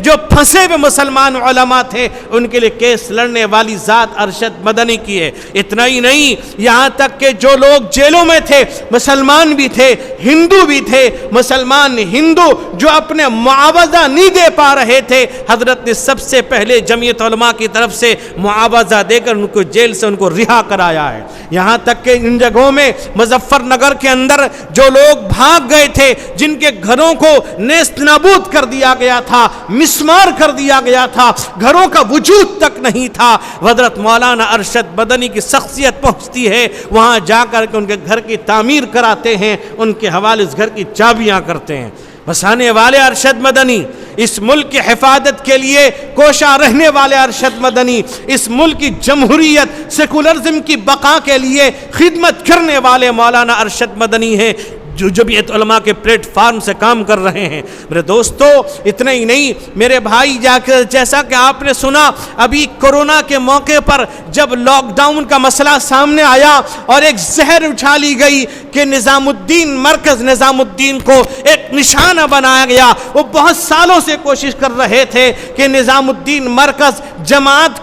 جو پھنسے ہوئے مسلمان علماء تھے ان کے لیے کیس لڑنے والی ذات ارشد مدنی کی ہے۔ اتنا ہی نہیں، یہاں تک کہ جو لوگ جیلوں میں تھے مسلمان بھی تھے، ہندو بھی تھے، مسلمان ہندو جو اپنے معاوضہ نہیں دے پا رہے تھے، حضرت نے سب سے پہلے جمعیت علماء کی طرف سے معاوضہ دے کر ان کو جیل سے ان کو رہا کرایا ہے۔ یہاں تک کہ ان جگہوں میں مظفر نگر کے اندر جو لوگ بھاگ گئے تھے، جن کے گھروں کو نیست نابود کر دیا گیا تھا، مسمار کر دیا گیا تھا، گھروں کا وجود تک نہیں تھا، حضرت مولانا ارشد مدنی کی شخصیت پہنچتی ہے، وہاں جا کر کے ان کے گھر کی تعمیر کراتے ہیں، ان کے حوالے اس گھر کی چابیاں کرتے ہیں۔ بسانے والے ارشد مدنی، اس ملک کی حفاظت کے لیے کوشاں رہنے والے ارشد مدنی، اس ملک کی جمہوریت سیکولرزم کی بقا کے لیے خدمت کرنے والے مولانا ارشد مدنی ہیں، جو جمعیت علماء کے پلیٹ فارم سے کام کر رہے ہیں۔ میرے دوستو، اتنا ہی نہیں میرے بھائی، جیسا کہ آپ نے سنا ابھی کورونا کے موقع پر جب لاک ڈاؤن کا مسئلہ سامنے آیا اور ایک زہر اچھالی گئی کہ نظام الدین مرکز، نظام الدین کو ایک نشانہ بنایا گیا۔ وہ بہت سالوں سے کوشش کر رہے تھے کہ نظام الدین مرکز جماعت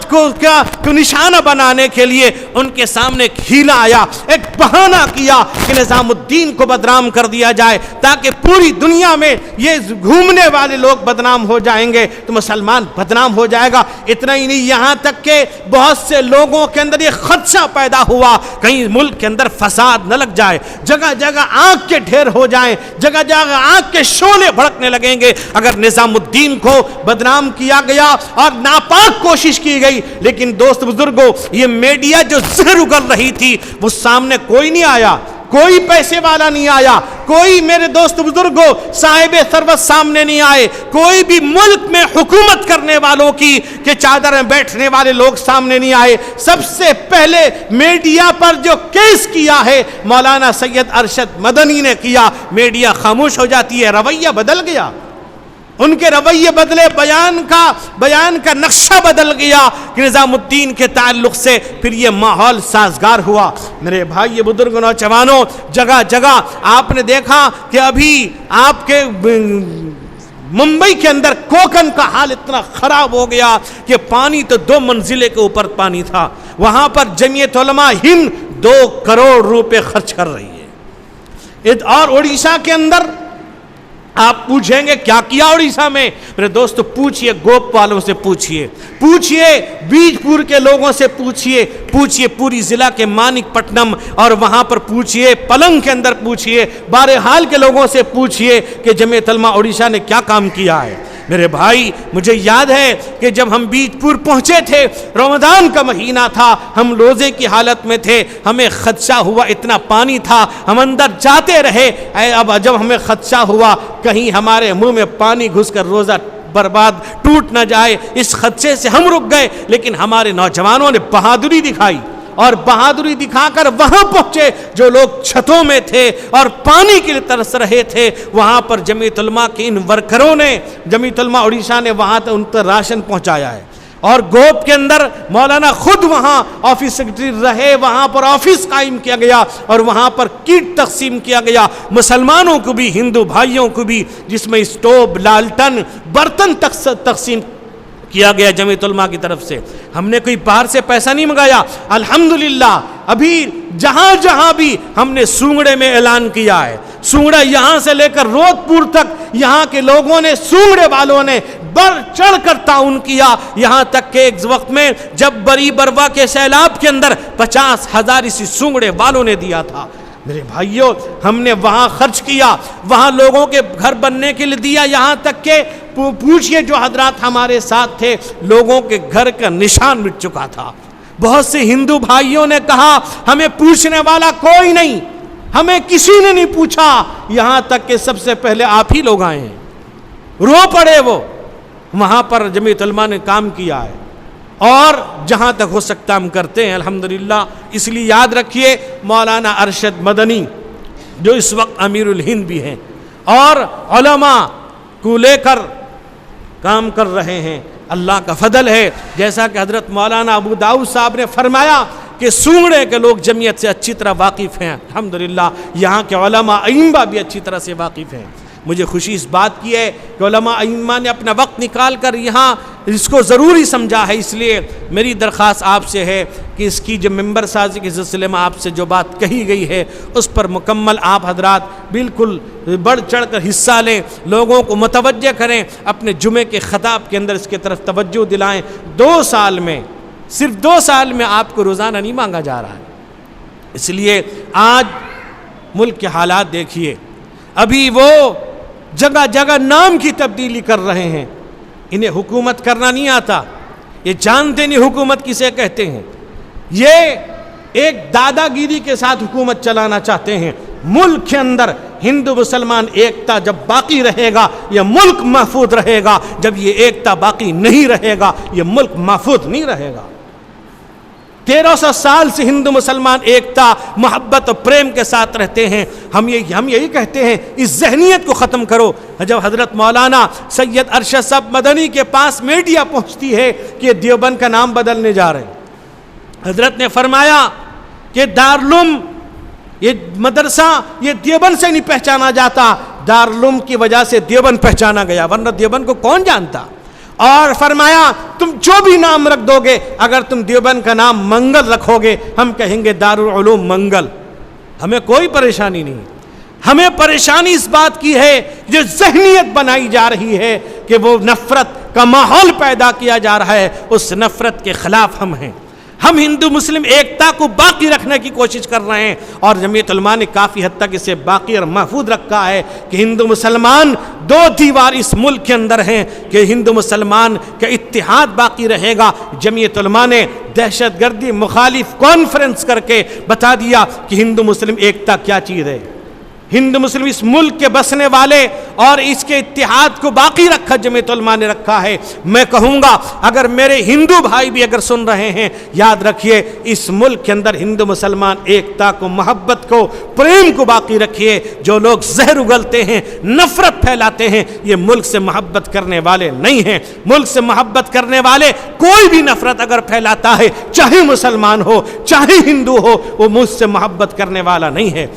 کو کیا نشانہ بنانے کے لیے ان کے سامنے ایک ہیلا آیا، ایک بہانہ کیا کہ نظام الدین کو بدنام کر دیا جائے تاکہ پوری دنیا میں یہ گھومنے والے لوگ بدنام ہو جائیں گے تو مسلمان بدنام ہو جائے گا۔ اتنا ہی نہیں، یہاں تک کہ بہت سے لوگوں کے اندر یہ خدشہ پیدا ہوا کہیں ملک کے اندر فساد نہ لگ جائے، جگہ جگہ آگ کے ڈھیر ہو جائیں، جگہ جگہ آگ کے شعلے بھڑکنے لگیں گے اگر نظام الدین کو بدنام کیا گیا اور ناپاک کوشش کی گئی۔ لیکن دوست بزرگوں، یہ میڈیا جو زہر اگل رہی تھی وہ سامنے کوئی نہیں آیا، کوئی پیسے والا نہیں آیا، کوئی میرے دوست بزرگوں صاحب ثروت سامنے نہیں آئے، کوئی بھی ملک میں حکومت کرنے والوں کی کہ چادر میں بیٹھنے والے لوگ سامنے نہیں آئے۔ سب سے پہلے میڈیا پر جو کیس کیا ہے مولانا سید ارشد مدنی نے کیا، میڈیا خاموش ہو جاتی ہے، رویہ بدل گیا، ان کے رویے بدلے، بیان کا نقشہ بدل گیا کہ نظام الدین کے تعلق سے پھر یہ ماحول سازگار ہوا۔ میرے بھائی بزرگوں، نوجوانوں، جگہ جگہ آپ نے دیکھا کہ ابھی آپ کے ممبئی کے اندر کوکن کا حال اتنا خراب ہو گیا کہ پانی تو 2 منزلے کے اوپر پانی تھا، وہاں پر جمعیت علماء ہند 2 کروڑ روپے خرچ کر رہی ہے۔ اور اڑیسہ کے اندر آپ پوچھیں گے کیا کیا اڑیسہ میں؟ میرے دوست پوچھئے گوپ والوں سے، پوچھئے بیج پور کے لوگوں سے، پوچھئے پوری ضلع کے مانک پٹنم اور وہاں پر پوچھئے پلنگ کے اندر، پوچھئے بہرحال کے لوگوں سے، پوچھئے کہ جمعیت علماء اڑیسہ نے کیا کام کیا ہے۔ میرے بھائی، مجھے یاد ہے کہ جب ہم بیج پور پہنچے تھے، رمضان کا مہینہ تھا، ہم روزے کی حالت میں تھے، ہمیں خدشہ ہوا، اتنا پانی تھا، ہم اندر جاتے رہے۔ اب جب ہمیں خدشہ ہوا کہیں ہمارے منہ میں پانی گھس کر روزہ برباد ٹوٹ نہ جائے، اس خدشے سے ہم رک گئے، لیکن ہمارے نوجوانوں نے بہادری دکھائی اور بہادری دکھا کر وہاں پہنچے، جو لوگ چھتوں میں تھے اور پانی کے لیے ترس رہے تھے، وہاں پر جمعیت علماء کے ان ورکروں نے، جمعیت علماء اڑیسہ نے وہاں ان پر راشن پہنچایا ہے۔ اور گوپ کے اندر مولانا خود وہاں آفس سیکرٹری رہے، وہاں پر آفس قائم کیا گیا اور وہاں پر کٹ تقسیم کیا گیا، مسلمانوں کو بھی ہندو بھائیوں کو بھی، جس میں اسٹوب، لالٹن، برتن تقسیم کیا گیا جمعیت علماء کی طرف سے۔ ہم نے کوئی باہر سے پیسہ نہیں منگایا، الحمدللہ ابھی جہاں جہاں بھی ہم نے سونگڑے میں اعلان کیا ہے، سونگڑا یہاں سے لے کر روت پور تک یہاں کے لوگوں نے، سونگڑے والوں نے بڑھ چڑھ کر تعاون کیا، یہاں تک کہ ایک وقت میں جب بری بروا کے سیلاب کے اندر 50,000 اسی سونگڑے والوں نے دیا تھا۔ میرے بھائیوں، ہم نے وہاں خرچ کیا، وہاں لوگوں کے گھر بننے کے لیے دیا، یہاں تک کہ پوچھئے جو حضرات ہمارے ساتھ تھے، لوگوں کے گھر کا نشان مٹ چکا تھا۔ بہت سے ہندو بھائیوں نے کہا ہمیں پوچھنے والا کوئی نہیں، ہمیں کسی نے نہیں پوچھا، یہاں تک کہ سب سے پہلے آپ ہی لوگ آئے ہیں، رو پڑے وہ۔ وہاں پر جمعیت علماء نے کام کیا ہے اور جہاں تک ہو سکتا ہم کرتے ہیں الحمدللہ۔ اس لیے یاد رکھیے مولانا ارشد مدنی جو اس وقت امیر الہند بھی ہیں اور علماء کو لے کر کام کر رہے ہیں، اللہ کا فضل ہے۔ جیسا کہ حضرت مولانا ابو داؤد صاحب نے فرمایا کہ سونگڑے کے لوگ جمعیت سے اچھی طرح واقف ہیں، الحمدللہ یہاں کے علماء ائمہ بھی اچھی طرح سے واقف ہیں۔ مجھے خوشی اس بات کی ہے کہ علماء ائمہ نے اپنا وقت نکال کر یہاں اس کو ضروری سمجھا ہے، اس لیے میری درخواست آپ سے ہے کہ اس کی جو ممبر سازی کے سلسلے میں آپ سے جو بات کہی گئی ہے اس پر مکمل آپ حضرات بالکل بڑھ چڑھ کر حصہ لیں، لوگوں کو متوجہ کریں، اپنے جمعے کے خطاب کے اندر اس کی طرف توجہ دلائیں۔ 2 سال میں، صرف 2 سال میں آپ کو روزانہ نہیں مانگا جا رہا ہے۔ اس لیے آج ملک کے حالات دیکھیے، ابھی وہ جگہ جگہ نام کی تبدیلی کر رہے ہیں، انہیں حکومت کرنا نہیں آتا، یہ جانتے نہیں حکومت کسے کہتے ہیں، یہ ایک دادا گیری کے ساتھ حکومت چلانا چاہتے ہیں۔ ملک کے اندر ہندو مسلمان ایکتا جب باقی رہے گا یہ ملک محفوظ رہے گا، جب یہ ایکتا باقی نہیں رہے گا یہ ملک محفوظ نہیں رہے گا۔ 1300 سال سے ہندو مسلمان ایکتا، محبت اور پریم کے ساتھ رہتے ہیں۔ ہم یہی کہتے ہیں اس ذہنیت کو ختم کرو۔ جب حضرت مولانا سید ارشد صاحب مدنی کے پاس میڈیا پہنچتی ہے کہ یہ دیوبند کا نام بدلنے جا رہے ہیں، حضرت نے فرمایا کہ دارالعلوم یہ مدرسہ یہ دیوبند سے نہیں پہچانا جاتا، دارالعلوم کی وجہ سے دیوبند پہچانا گیا، ورنہ دیوبند کو کون جانتا۔ اور فرمایا تم جو بھی نام رکھ دو گے، اگر تم دیوبند کا نام منگل رکھو گے ہم کہیں گے دارالعلوم منگل، ہمیں کوئی پریشانی نہیں۔ ہمیں پریشانی اس بات کی ہے جو ذہنیت بنائی جا رہی ہے کہ وہ نفرت کا ماحول پیدا کیا جا رہا ہے، اس نفرت کے خلاف ہم ہیں۔ ہم ہندو مسلم ایکتا کو باقی رکھنے کی کوشش کر رہے ہیں، اور جمعیت علماء نے کافی حد تک اسے باقی اور محفوظ رکھا ہے کہ ہندو مسلمان 2 دیوار اس ملک کے اندر ہیں، کہ ہندو مسلمان کا اتحاد باقی رہے گا۔ جمعیت علماء نے دہشت گردی مخالف کانفرنس کر کے بتا دیا کہ ہندو مسلم ایکتا کیا چیز ہے۔ ہندو مسلم اس ملک کے بسنے والے اور اس کے اتحاد کو باقی رکھا جمعیت علماء نے رکھا ہے۔ میں کہوں گا اگر میرے ہندو بھائی بھی اگر سن رہے ہیں، یاد رکھیے اس ملک کے اندر ہندو مسلمان ایکتا کو، محبت کو، پریم کو باقی رکھیے۔ جو لوگ زہر اگلتے ہیں، نفرت پھیلاتے ہیں، یہ ملک سے محبت کرنے والے نہیں ہیں۔ ملک سے محبت کرنے والے کوئی بھی نفرت اگر پھیلاتا ہے، چاہے مسلمان ہو چاہے ہندو ہو، وہ ملک سے محبت کرنے والا نہیں ہے۔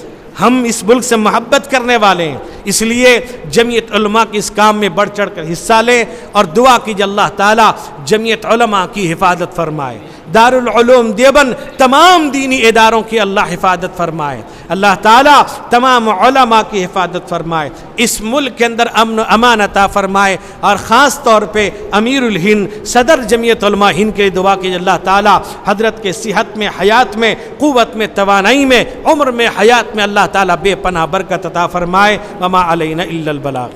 ہم اس ملک سے محبت کرنے والے ہیں، اس لیے جمعیت علماء کی اس کام میں بڑھ چڑھ کر حصہ لیں اور دعا کیجیے اللہ تعالیٰ جمعیت علماء کی حفاظت فرمائے، دارالعلوم دیوبند تمام دینی اداروں کی اللہ حفاظت فرمائے، اللہ تعالیٰ تمام علماء کی حفاظت فرمائے، اس ملک کے اندر امن و امان عطا فرمائے، اور خاص طور پہ امیر الہند صدر جمعیت علماء ہند کے لیے دعا کیجیے اللہ تعالیٰ حضرت کے صحت میں، حیات میں، قوت میں، توانائی میں، عمر میں، حیات میں اللہ تعالیٰ بے پناہ برکت عطا فرمائے۔ وما علینا الا البلاغ۔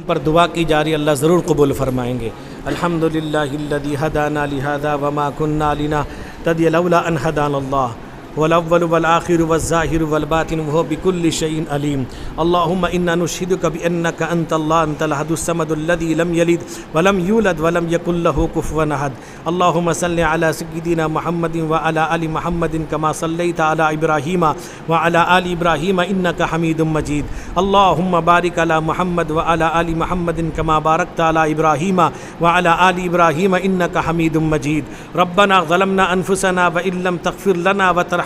پر دعا کی جاری اللہ ضرور قبول فرمائیں گے۔ الحمدللہ الذی ہدانا لہذا وما کننا لنہتدی لولا ان ہدانا اللہ والاول والآخر والظاہر والباطن وهو بكل شيء علیم۔ اللهم انا نشهدك بانك انت الله انت الاحد الصمد الذي لم يلد ولم يولد ولم يكن له كفوا احد۔ اللهم صل على سيدنا محمد وعلى ال محمد كما صليت على ابراہیم وعلى ال ابراہیم انك حمید مجید۔ اللهم بارك على محمد وعلى ال محمد كما باركت على ابراہیم وعلى ال ابراہیم انك حمید مجید۔ ربنا ظلمنا انفسنا وان لم تغفر لنا وترحمنا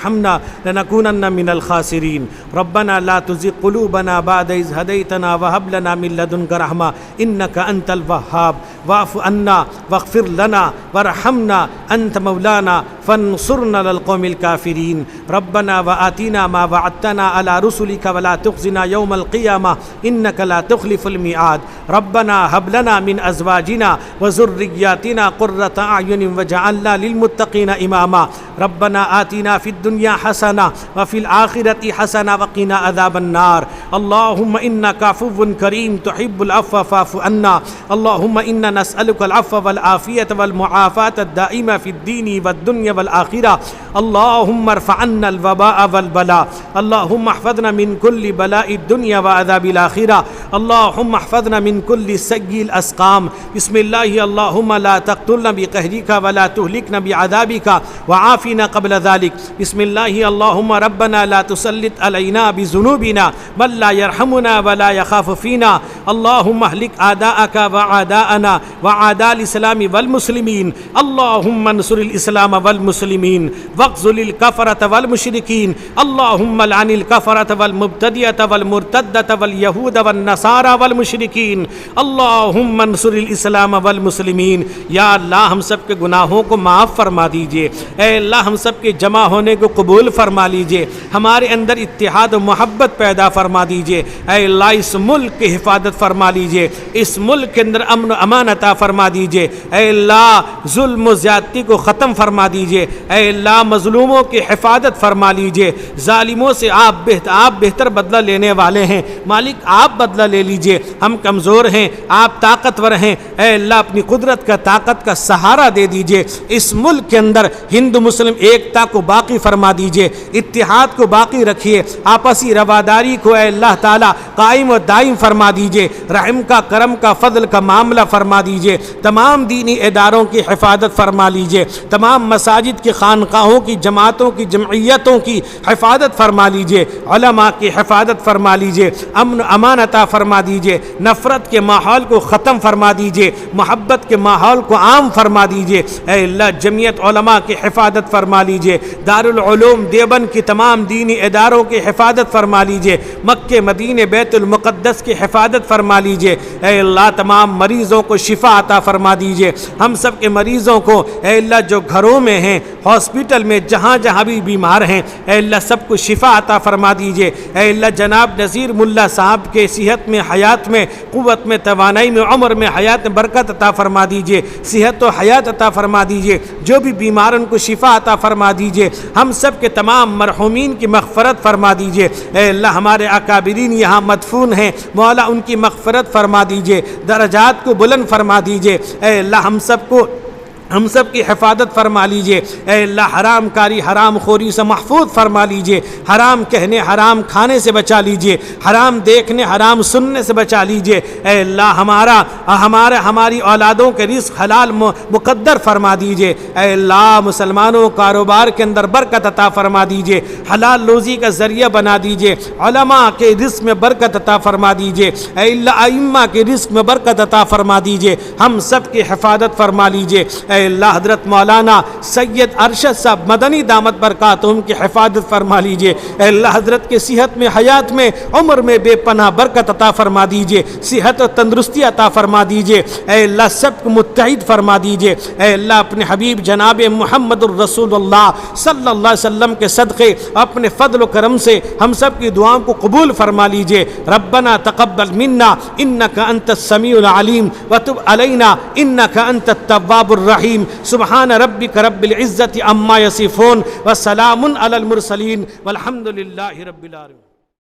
لنكونن من الخاسرين۔ ربنا لا تزغ قلوبنا بعد إذ هديتنا وهب لنا من لدنك رحمة إنك أنت الوهاب۔ واعف عنا واغفر لنا وارحمنا أنت مولانا فانصرنا على القوم الكافرين۔ ربنا وآتنا ما وعدتنا على رسلك ولا تخزنا يوم القيامة إنك لا تخلف الميعاد۔ ربنا هب لنا من أزواجنا وذرياتنا قرة أعين واجعلنا للمتقين إماما۔ ربنا آتنا في الدنيا حسنة وفي الآخرة حسنة وقنا عذاب النار۔ اللهم إنك عفو كريم تحب العفو فاعف عنا۔ اللهم إنا نسألك العفو والعافية والمعافاة الدائمة في الدين والدنيا والآخرة۔ اللهم ارفع عنا الوباء والبلاء۔ اللهم احفظنا من كل بلاء الدنيا وعذاب الآخرة۔ اللهم احفظنا من كل سيء الأسقام۔ بسم الله اللهم لا تقتلنا بقهرك ولا تهلكنا بعذابك وعافنا قبل ذلك۔ بسم الله اللهم ربنا لا تسلط علينا بذنوبنا من لا يرحمنا ولا يخاف فينا۔ اللهم اهلك أعداءك وأعداءنا وأعداء الإسلام والمسلمين۔ اللهم انصر الإسلام والمسلمين والمسلمین واخذل الکفرة والمشرکین اللہم لعن الکفرة والمبتدعة والمرتدة واليہود والنصارى والمشرکین اللہم انصر الاسلام والمسلمین. یا اللہ ہم سب کے گناہوں کو معاف فرما دیجئے. اے اللہ ہم سب کے جمع ہونے کو قبول فرما لیجئے. ہمارے اندر اتحاد و محبت پیدا فرما دیجئے. اے اللہ اس ملک کی حفاظت فرما لیجئے. اس ملک کے اندر امن و امان عطا فرما دیجئے. اے اللہ ظلم و زیادتی کو ختم فرما دیجئے. اے اللہ مظلوموں کی حفاظت فرما لیجئے. ظالموں سے آپ بہتر بدلہ لینے والے ہیں. مالک آپ بدلہ لے لیجئے. ہم کمزور ہیں، آپ طاقتور ہیں. اے اللہ اپنی قدرت کا طاقت کا سہارا دے دیجئے. اس ملک کے اندر ہندو مسلم ایکتا کو باقی فرما دیجئے. اتحاد کو باقی رکھیے. آپسی رواداری کو اے اللہ تعالیٰ قائم و دائم فرما دیجئے. رحم کا، کرم کا، فضل کا معاملہ فرما دیجئے. تمام دینی اداروں کی حفاظت فرما لیجئے. تمام مساجد کی، خانقاہوں کی، جماعتوں کی، جمعیتوں کی حفاظت فرما لیجئے. علماء کی حفاظت فرما لیجئے. امن و امان عطا فرما دیجئے. نفرت کے ماحول کو ختم فرما دیجئے. محبت کے ماحول کو عام فرما دیجئے. اے اللہ جمعیت علماء کی حفاظت فرما لیجئے. دارالعلوم دیوبند کی تمام دینی اداروں کی حفاظت فرما لیجئے. مکہ مدینہ بیت المقدس کی حفاظت فرما لیجئے. اے اللہ تمام مریضوں کو شفا عطا فرما دیجئے. ہم سب کے مریضوں کو اے اللہ جو گھروں میں ہیں، ہاسپٹل میں، جہاں جہاں بھی بیمار ہیں، اے اللہ سب کو شفا عطا فرما دیجئے. اے اللہ جناب نذیر ملا صاحب کے صحت میں، حیات میں، قوت میں، توانائی میں، عمر میں، حیات میں برکت عطا فرما دیجئے. صحت و حیات عطا فرما دیجئے. جو بھی بیمار ان کو شفا عطا فرما دیجئے. ہم سب کے تمام مرحومین کی مغفرت فرما دیجئے. اے اللہ ہمارے اکابرین یہاں مدفون ہیں، مولا ان کی مغفرت فرما دیجئے. درجات کو بلند فرما دیجئے. اے اللہ ہم سب کی حفاظت فرما لیجئے. اے اللہ حرام کاری، حرام خوری سے محفوظ فرما لیجئے. حرام کہنے، حرام کھانے سے بچا لیجئے. حرام دیکھنے، حرام سننے سے بچا لیجئے. اے اللہ ہماری اولادوں کے رزق حلال مقدر فرما دیجئے. اے اللہ مسلمانوں کاروبار کے اندر برکت عطا فرما دیجئے. حلال روزی کا ذریعہ بنا دیجئے. علماء کے رزق میں برکت عطا فرما دیجئے. اے اللہ ائمہ کے رزق میں برکت عطا فرما دیجئے. ہم سب کی حفاظت فرما لیجئے. اے اللہ حضرت مولانا سید ارشد صاحب مدنی دامت برکاتہم کی حفاظت فرما لیجئے. اے اللہ حضرت کے صحت میں، حیات میں، عمر میں بے پناہ برکت عطا فرما دیجئے. صحت و تندرستی عطا فرما دیجئے. اے اللہ سب کو متحد فرما دیجئے. اے اللہ اپنے حبیب جناب محمد الرسول اللہ صلی اللہ علیہ وسلم کے صدقے اپنے فضل و کرم سے ہم سب کی دعاؤں کو قبول فرما لیجئے. ربنا تقبل منا انک انت السمیع العلیم وتب علینا انک انت التواب الرحیم. سبحان ربک رب العزت عما یصفون وسلام علی المرسلین والحمد للہ رب العالمین.